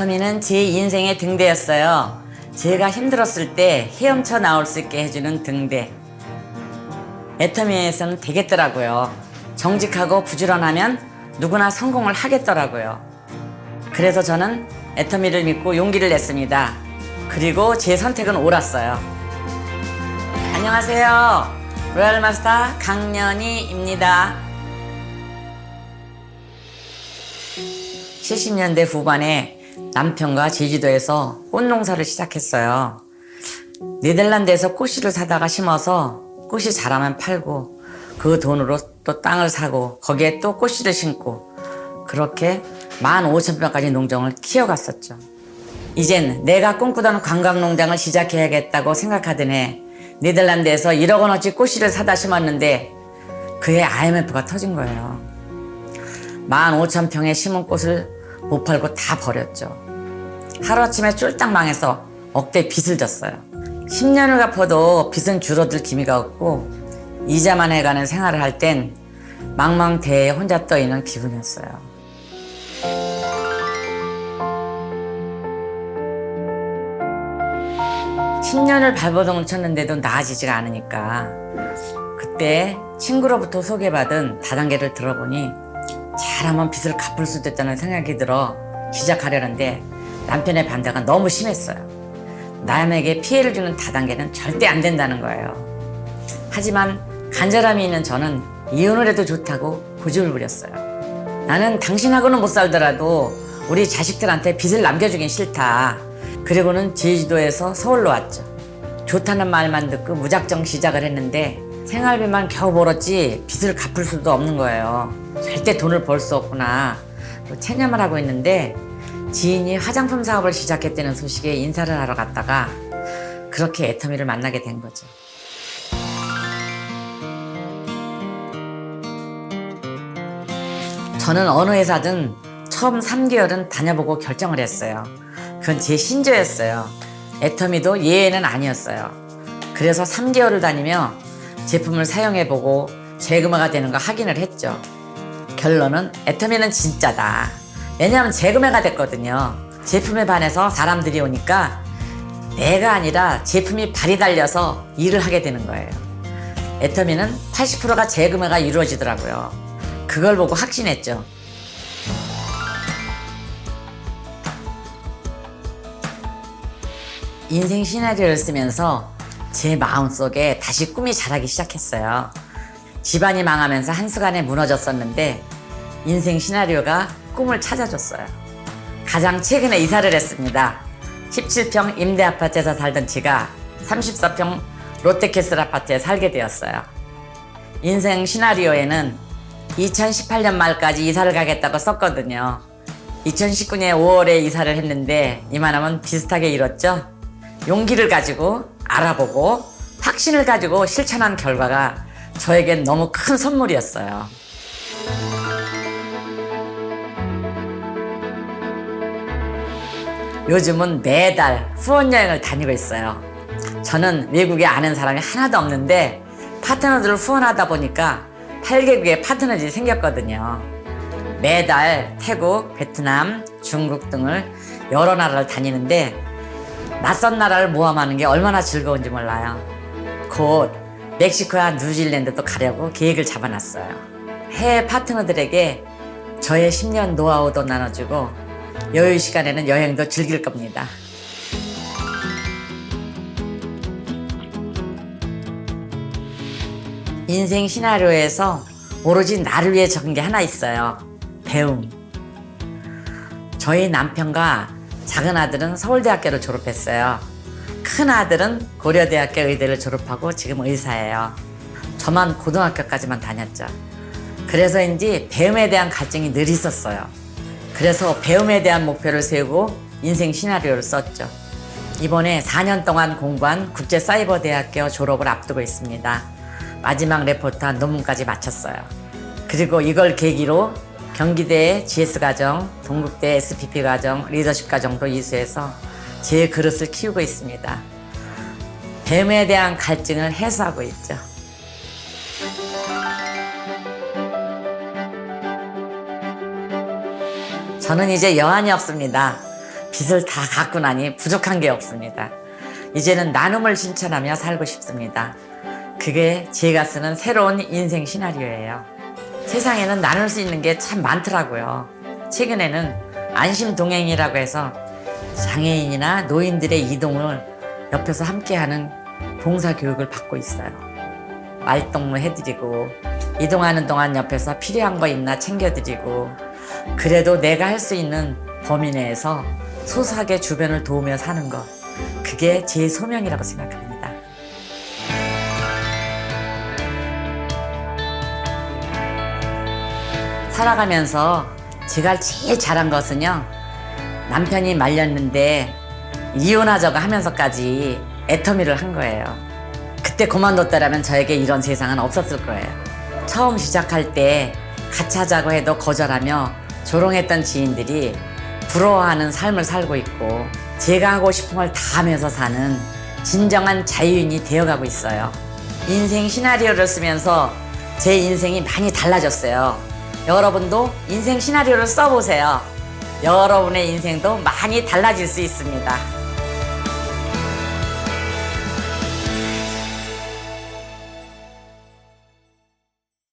애터미는 제 인생의 등대였어요. 제가 힘들었을 때 헤엄쳐 나올 수 있게 해주는 등대. 애터미에서는 되겠더라고요. 정직하고 부지런하면 누구나 성공을 하겠더라고요. 그래서 저는 애터미를 믿고 용기를 냈습니다. 그리고 제 선택은 옳았어요. 안녕하세요. 로얄 마스터 강연희입니다. 70년대 후반에 남편과 제주도에서 꽃 농사를 시작했어요. 네덜란드에서 꽃씨를 사다가 심어서 꽃이 자라면 팔고 그 돈으로 또 땅을 사고 거기에 또 꽃씨를 심고 그렇게 15,000평까지 농장을 키워갔었죠. 이젠 내가 꿈꾸던 관광농장을 시작해야겠다고 생각하던 해 네덜란드에서 1억 원어치 꽃씨를 사다 심었는데 그해 IMF가 터진 거예요. 15,000평에 심은 꽃을 못 팔고 다 버렸죠. 하루아침에 쫄딱 망해서 억대 빚을 졌어요. 10년을 갚아도 빚은 줄어들 기미가 없고 이자만 해가는 생활을 할 땐 망망대해에 혼자 떠있는 기분이었어요. 10년을 발버둥을 쳤는데도 나아지지가 않으니까 그때 친구로부터 소개받은 다단계를 들어보니 잘하면 빚을 갚을 수도 있다는 생각이 들어 시작하려는데 남편의 반대가 너무 심했어요. 남에게 피해를 주는 다단계는 절대 안 된다는 거예요. 하지만 간절함이 있는 저는 이혼을 해도 좋다고 고집을 부렸어요. 나는 당신하고는 못 살더라도 우리 자식들한테 빚을 남겨주긴 싫다. 그리고는 제주도에서 서울로 왔죠. 좋다는 말만 듣고 무작정 시작을 했는데 생활비만 겨우 벌었지 빚을 갚을 수도 없는 거예요. 절대 돈을 벌 수 없구나 체념을 하고 있는데 지인이 화장품 사업을 시작했다는 소식에 인사를 하러 갔다가 그렇게 애터미를 만나게 된 거죠. 저는 어느 회사든 처음 3개월은 다녀보고 결정을 했어요. 그건 제 신조였어요. 애터미도 예외는 아니었어요. 그래서 3개월을 다니며 제품을 사용해보고 재구매가 되는 거 확인을 했죠. 결론은 애터미는 진짜다. 왜냐하면 재구매가 됐거든요. 제품에 반해서 사람들이 오니까 내가 아니라 제품이 발이 달려서 일을 하게 되는 거예요. 애터미는 80%가 재구매가 이루어지더라고요. 그걸 보고 확신했죠. 인생 시나리오를 쓰면서 제 마음속에 다시 꿈이 자라기 시작했어요. 집안이 망하면서 한순간에 무너졌었는데 인생 시나리오가 꿈을 찾아줬어요. 가장 최근에 이사를 했습니다. 17평 임대 아파트에서 살던 제가 34평 롯데캐슬 아파트에 살게 되었어요. 인생 시나리오에는 2018년 말까지 이사를 가겠다고 썼거든요. 2019년 5월에 이사를 했는데 이만하면 비슷하게 이뤘죠. 용기를 가지고 알아보고 확신을 가지고 실천한 결과가 저에겐 너무 큰 선물이었어요. 요즘은 매달 후원여행을 다니고 있어요. 저는 외국에 아는 사람이 하나도 없는데 파트너들을 후원하다 보니까 8개국의 파트너들이 생겼거든요. 매달 태국, 베트남, 중국 등을 여러 나라를 다니는데 낯선 나라를 모험하는 게 얼마나 즐거운지 몰라요. 곧 멕시코와 뉴질랜드도 가려고 계획을 잡아놨어요. 해외 파트너들에게 저의 10년 노하우도 나눠주고 여유 시간에는 여행도 즐길 겁니다. 인생 시나리오에서 오로지 나를 위해 적은 게 하나 있어요. 배움. 저희 남편과 작은 아들은 서울대학교를 졸업했어요. 큰 아들은 고려대학교 의대를 졸업하고 지금 의사예요. 저만 고등학교까지만 다녔죠. 그래서인지 배움에 대한 갈증이 늘 있었어요. 그래서 배움에 대한 목표를 세우고 인생 시나리오를 썼죠. 이번에 4년 동안 공부한 국제사이버대학교 졸업을 앞두고 있습니다. 마지막 레포트한 논문까지 마쳤어요. 그리고 이걸 계기로 경기대 GS과정, 동국대 SPP과정, 리더십과정도 이수해서 제 그릇을 키우고 있습니다. 배움에 대한 갈증을 해소하고 있죠. 저는 이제 여한이 없습니다. 빚을 다 갚고 나니 부족한 게 없습니다. 이제는 나눔을 실천하며 살고 싶습니다. 그게 제가 쓰는 새로운 인생 시나리오예요. 세상에는 나눌 수 있는 게 참 많더라고요. 최근에는 안심동행이라고 해서 장애인이나 노인들의 이동을 옆에서 함께하는 봉사교육을 받고 있어요. 말동무 해드리고 이동하는 동안 옆에서 필요한 거 있나 챙겨드리고, 그래도 내가 할 수 있는 범위 내에서 소소하게 주변을 도우며 사는 것, 그게 제 소명이라고 생각합니다. 살아가면서 제가 제일 잘한 것은요, 남편이 말렸는데 이혼하자고 하면서까지 애터미를 한 거예요. 그때 그만뒀더라면 저에게 이런 세상은 없었을 거예요. 처음 시작할 때 같이 하자고 해도 거절하며 조롱했던 지인들이 부러워하는 삶을 살고 있고, 제가 하고 싶은 걸 다 하면서 사는 진정한 자유인이 되어가고 있어요. 인생 시나리오를 쓰면서 제 인생이 많이 달라졌어요. 여러분도 인생 시나리오를 써보세요. 여러분의 인생도 많이 달라질 수 있습니다.